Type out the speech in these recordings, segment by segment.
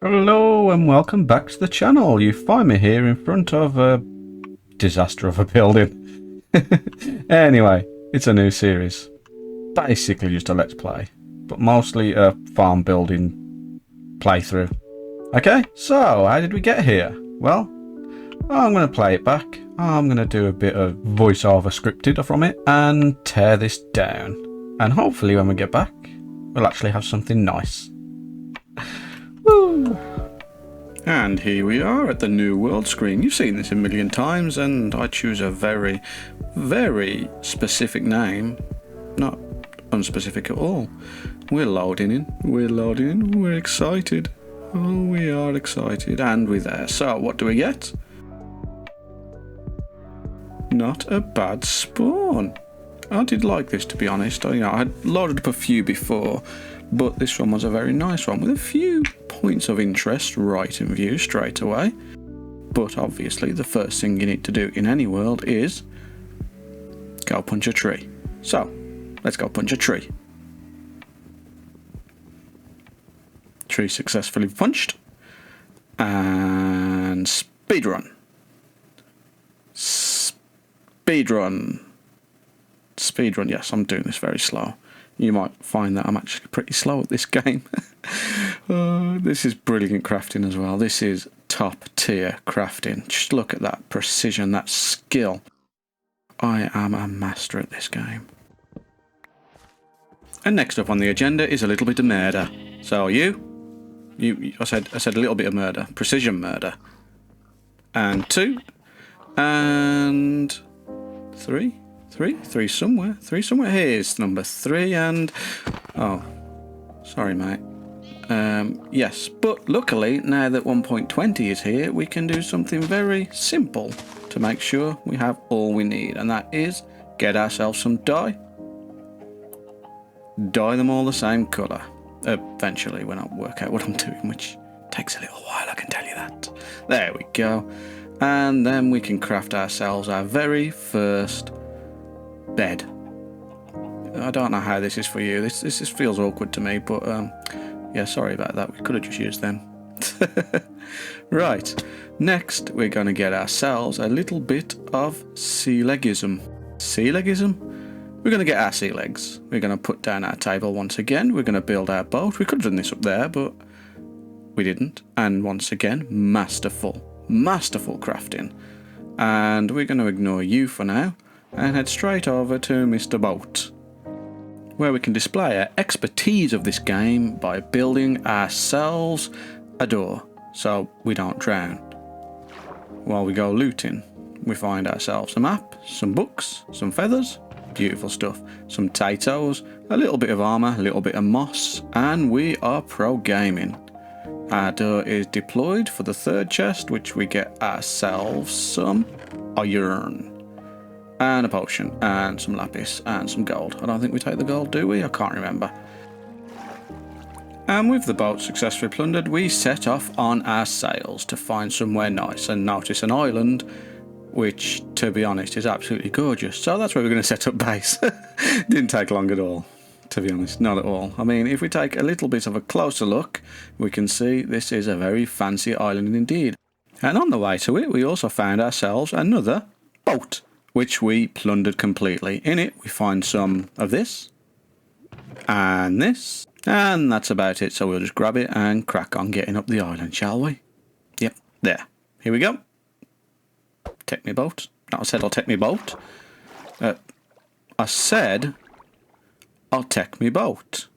Hello and welcome back to the channel. You find me here in front of a disaster of a building. Anyway, it's a new series. Basically just a let's play, but mostly a farm building playthrough. Okay, so how did we get here? Well, I'm going to play it back. I'm going to do a bit of voiceover scripted from it and tear this down. And hopefully when we get back, we'll actually have something nice. Woo! And here we are at the New World screen. You've seen this a million times, and I choose a very, very specific name. Not unspecific at all. We're loading in. We're excited. Oh, we are excited. And we're there. So, what do we get? Not a bad spawn. I did like this, to be honest. I had loaded up a few before, but this one was a very nice one with a few points of interest right in view straight away. But obviously the first thing you need to do in any world is go punch a tree. So let's go punch a tree. Tree successfully punched. And speedrun. Speedrun, yes, I'm doing this very slow. You might find that I'm actually pretty slow at this game. This is brilliant crafting as well. This is top tier crafting. Just look at that precision, that skill. I am a master at this game. And next up on the agenda is a little bit of murder. So I said a little bit of murder, precision murder. And 2 and 3. Three somewhere. Here's number 3 and... Oh, sorry mate. Yes, but luckily now that 1.20 is here, we can do something very simple to make sure we have all we need, and that is get ourselves some dye. Dye them all the same colour. Eventually when I work out what I'm doing, which takes a little while, I can tell you that. There we go. And then we can craft ourselves our very first bed. I don't know how this is for you. This feels awkward to me, but yeah, sorry about that. We could have just used them. Right. Next, we're going to get ourselves a little bit of sea legism. Sea legism? We're going to get our sea legs. We're going to put down our table once again. We're going to build our boat. We could have done this up there, but we didn't. And once again, masterful crafting. And we're going to ignore you for now and head straight over to Mr. Boat, where we can display our expertise of this game by building ourselves a door so we don't drown. While we go looting, we find ourselves a map, some books, some feathers, beautiful stuff, some potatoes, a little bit of armour, a little bit of moss, and we are pro gaming. Our door is deployed for the 3rd chest, which we get ourselves some iron. And a potion, and some lapis, and some gold. I don't think we take the gold, do we? I can't remember. And with the boat successfully plundered, we set off on our sails to find somewhere nice and notice an island, which, to be honest, is absolutely gorgeous. So that's where we're going to set up base. Didn't take long at all, to be honest, not at all. I mean, if we take a little bit of a closer look, we can see this is a very fancy island indeed. And on the way to it, we also found ourselves another boat, which we plundered completely. In it, we find some of this, and this, and that's about it. So we'll just grab it and crack on getting up the island, shall we? Yep, there. Here we go. Take me boat. No, I said I'll take me boat. I said I'll take me boat.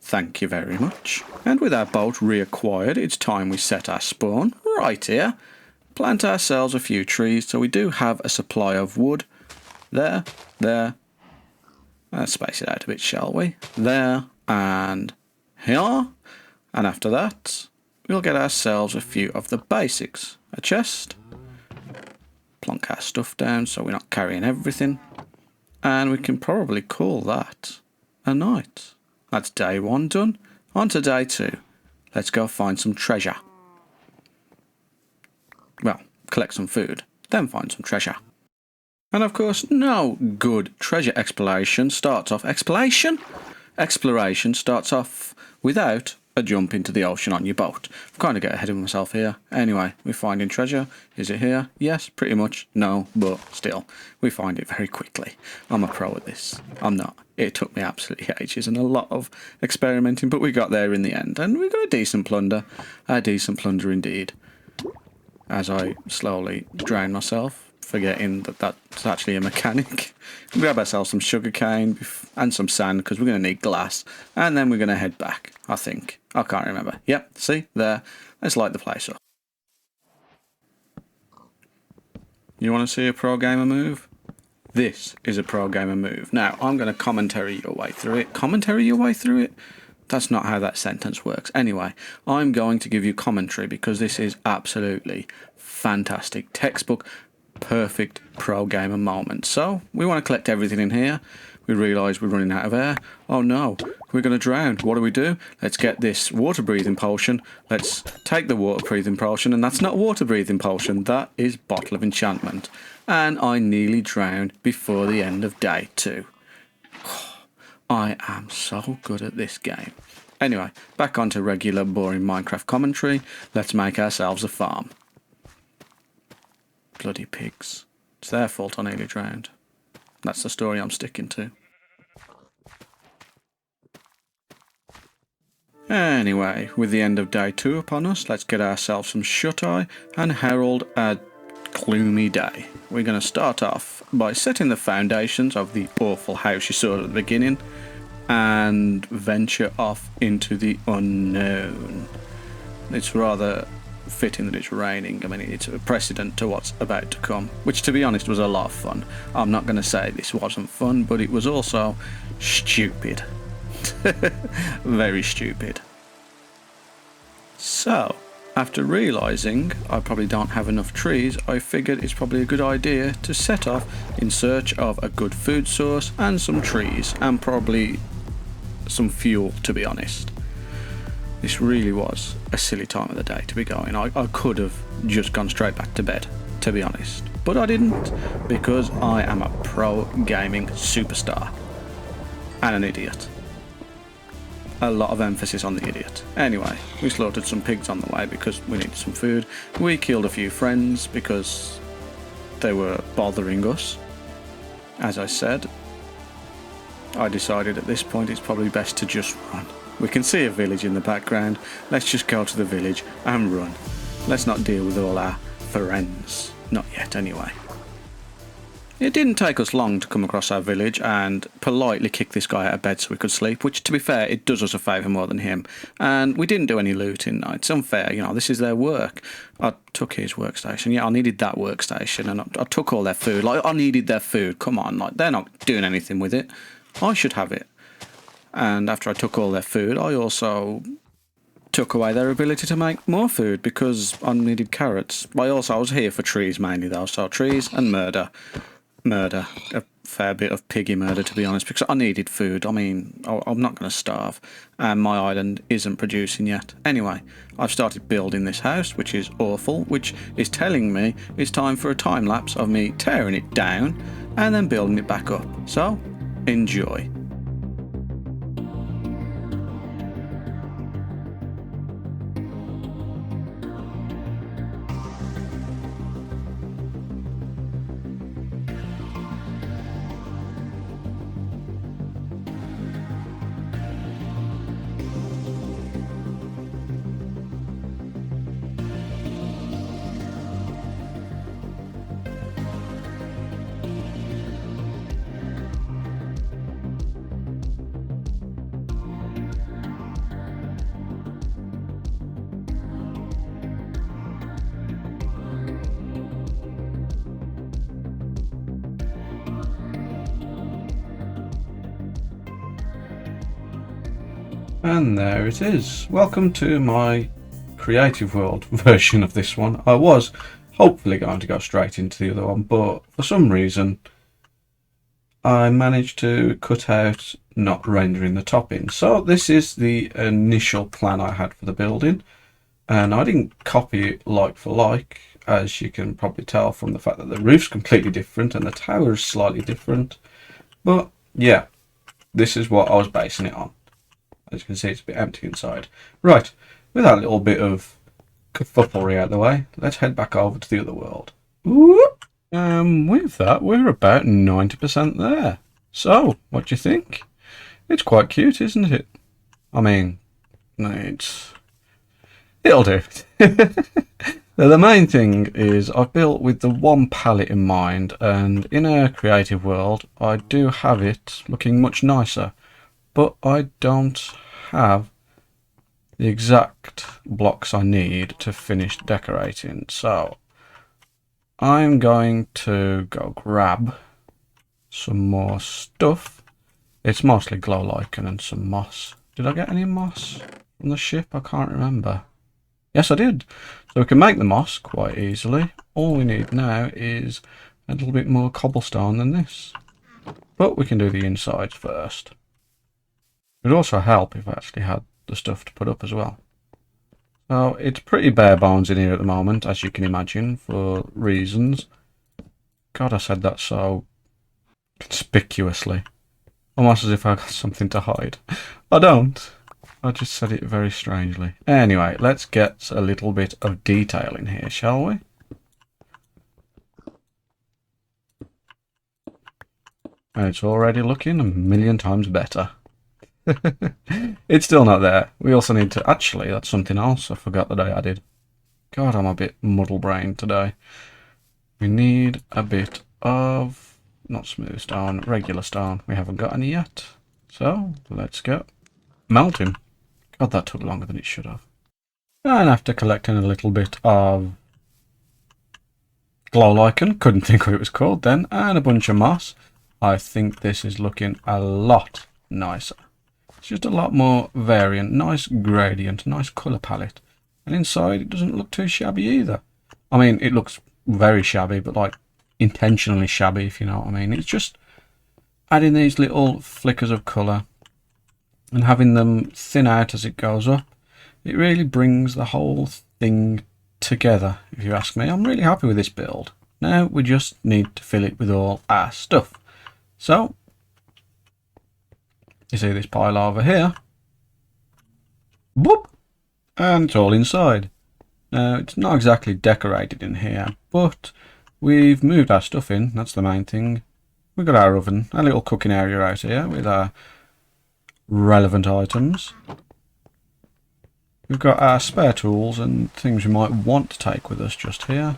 Thank you very much. And with our boat reacquired, it's time we set our spawn right here. Plant ourselves a few trees so we do have a supply of wood. There. Let's space it out a bit, shall we? There and here. And after that, we'll get ourselves a few of the basics. A chest. Plonk our stuff down so we're not carrying everything. And we can probably call that a night. That's day 1 done. On to day 2. Let's go find some treasure. Well, collect some food, then find some treasure. And of course, no good treasure exploration starts off... Exploration starts off without a jump into the ocean on your boat. I've kind of get ahead of myself here. Anyway, we're finding treasure. Is it here? Yes, pretty much. No, but still, we find it very quickly. I'm a pro at this. I'm not. It took me absolutely ages and a lot of experimenting, but we got there in the end, and we got a decent plunder. A decent plunder indeed. As I slowly drown myself, forgetting that that's actually a mechanic. We grab ourselves some sugarcane and some sand because we're going to need glass, and then we're going to head back, I think. I can't remember. Yep, see, there. Let's light the place up. You want to see a pro gamer move? This is a pro gamer move. Now, I'm going to commentary your way through it. Commentary your way through it? That's not how that sentence works. Anyway, I'm going to give you commentary because this is absolutely fantastic. Textbook, perfect pro gamer moment. So, we want to collect everything in here. We realise we're running out of air. Oh no, we're going to drown. What do? Let's get this water breathing potion. Let's take the water breathing potion, and that's not water breathing potion, that is bottle of enchantment. And I nearly drowned before the end of day 2. I am so good at this game. Anyway, back onto regular boring Minecraft commentary. Let's make ourselves a farm. Bloody pigs. It's their fault I nearly drowned. That's the story I'm sticking to. Anyway, with the end of day 2 upon us, let's get ourselves some shut-eye and herald a gloomy day. We're going to start off by setting the foundations of the awful house you saw at the beginning and venture off into the unknown. It's rather fitting that it's raining. I mean, it's a precedent to what's about to come, which to be honest was a lot of fun. I'm not going to say this wasn't fun, but it was also stupid. Very stupid. So, after realising I probably don't have enough trees, I figured it's probably a good idea to set off in search of a good food source and some trees, and probably some fuel, to be honest. This really was a silly time of the day to be going. I could have just gone straight back to bed, to be honest. But I didn't, because I am a pro gaming superstar. And an idiot. A lot of emphasis on the idiot. Anyway, we slaughtered some pigs on the way because we needed some food. We killed a few friends because they were bothering us. As I said, I decided at this point it's probably best to just run. We can see a village in the background. Let's just go to the village and run. Let's not deal with all our friends. Not yet, anyway. It didn't take us long to come across our village and politely kick this guy out of bed so we could sleep, which, to be fair, it does us a favour more than him. And we didn't do any looting. It's unfair, this is their work. I took his workstation. Yeah, I needed that workstation, and I took all their food. I needed their food. Come on, they're not doing anything with it. I should have it. And after I took all their food, I also took away their ability to make more food because I needed carrots. I was here for trees mainly though, so trees and murder. A fair bit of piggy murder, to be honest, because I needed food. I mean, I'm not going to starve, and my island isn't producing yet. Anyway, I've started building this house, which is awful, which is telling me it's time for a time lapse of me tearing it down and then building it back up. So, enjoy. And there it is. Welcome to my Creative World version of this one. I was hopefully going to go straight into the other one, but for some reason I managed to cut out not rendering the top in. So this is the initial plan I had for the building, and I didn't copy it like for like, as you can probably tell from the fact that the roof's completely different and the tower is slightly different. But yeah, this is what I was basing it on. As you can see, it's a bit empty inside. Right, with that little bit of kerfufflery out of the way, let's head back over to the other world. With that, we're about 90% there. So, what do you think? It's quite cute, isn't it? I mean, it'll do. Now, the main thing is I've built with the one palette in mind, and in a creative world, I do have it looking much nicer, but I don't have the exact blocks I need to finish decorating. So I'm going to go grab some more stuff. It's mostly glow lichen and some moss. Did I get any moss from the ship? I can't remember. Yes, I did. So we can make the moss quite easily. All we need now is a little bit more cobblestone than this. But we can do the insides first. It would also help if I actually had the stuff to put up as well. So it's pretty bare bones in here at the moment, as you can imagine, for reasons. God, I said that so conspicuously. Almost as if I got something to hide. I don't. I just said it very strangely. Anyway, let's get a little bit of detail in here, shall we? And it's already looking a million times better. It's still not there. We also need to... Actually, that's something else I forgot that I added. God, I'm a bit muddle-brained today. We need a bit of... not smooth stone, regular stone. We haven't got any yet. So, let's go. Melting. God, that took longer than it should have. And after collecting a little bit of glow lichen, couldn't think what it was called then, and a bunch of moss, I think this is looking a lot nicer. It's just a lot more variant, nice gradient, nice colour palette. And inside it doesn't look too shabby either. I mean, it looks very shabby, but like intentionally shabby, if you know what I mean. It's just adding these little flickers of colour and having them thin out as it goes up. It really brings the whole thing together, if you ask me. I'm really happy with this build. Now we just need to fill it with all our stuff. So, you see this pile over here? Boop! And it's all inside. Now, it's not exactly decorated in here, but we've moved our stuff in. That's the main thing. We've got our oven, our little cooking area out here with our relevant items. We've got our spare tools and things we might want to take with us just here.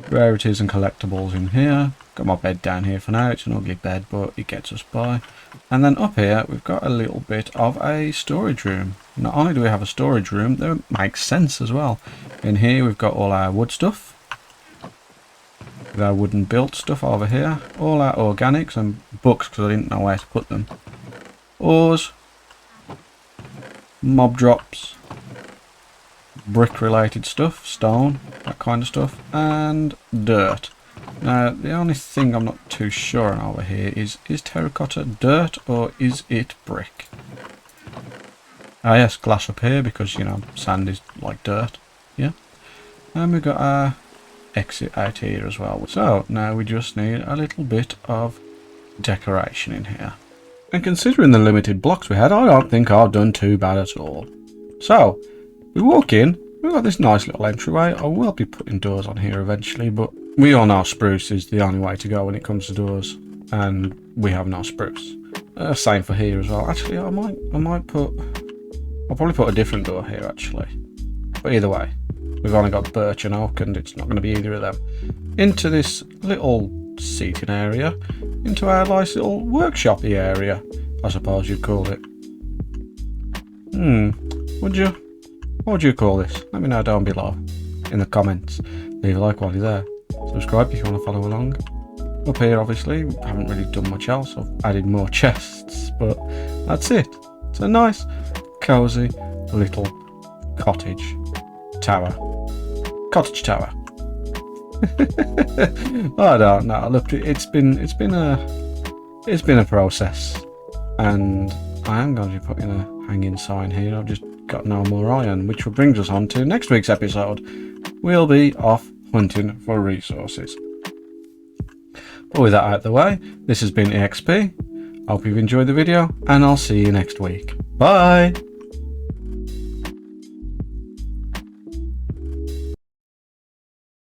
Rarities and collectibles in here. Got my bed down here for now. It's an ugly bed, but it gets us by. And then up here, we've got a little bit of a storage room. Not only do we have a storage room, that makes sense as well. In here, we've got all our wood stuff. With our wooden built stuff over here. All our organics and books, because I didn't know where to put them. Ores. Mob drops. Brick related stuff, stone, that kind of stuff, and dirt. Now the only thing I'm not too sure on over here is terracotta dirt or is it brick? Ah yes, glass up here because you know sand is like dirt. Yeah. And we've got our exit out here as well. So now we just need a little bit of decoration in here. And considering the limited blocks we had, I don't think I've done too bad at all. So we walk in, we've got this nice little entryway. I will be putting doors on here eventually, but we all know spruce is the only way to go when it comes to doors, and we have no spruce. Same for here as well. Actually, I'll probably put a different door here actually. But either way, we've only got birch and oak, and it's not going to be either of them. Into this little seating area, into our nice little workshop-y area, I suppose you'd call it. Would you? What would you call this? Let me know down below in the comments. Leave a like while you're there. Subscribe if you want to follow along. Up here, obviously, we haven't really done much else. I've added more chests, but that's it. It's a nice, cosy little cottage tower. Cottage tower. I don't know. Look, it's been a process, and I am going to be putting a hanging sign here. I've just got no more iron, which brings us on to next week's episode. We'll be off hunting for resources. But with that out of the way, this has been EXP. Hope you've enjoyed the video, and I'll see you next week. Bye!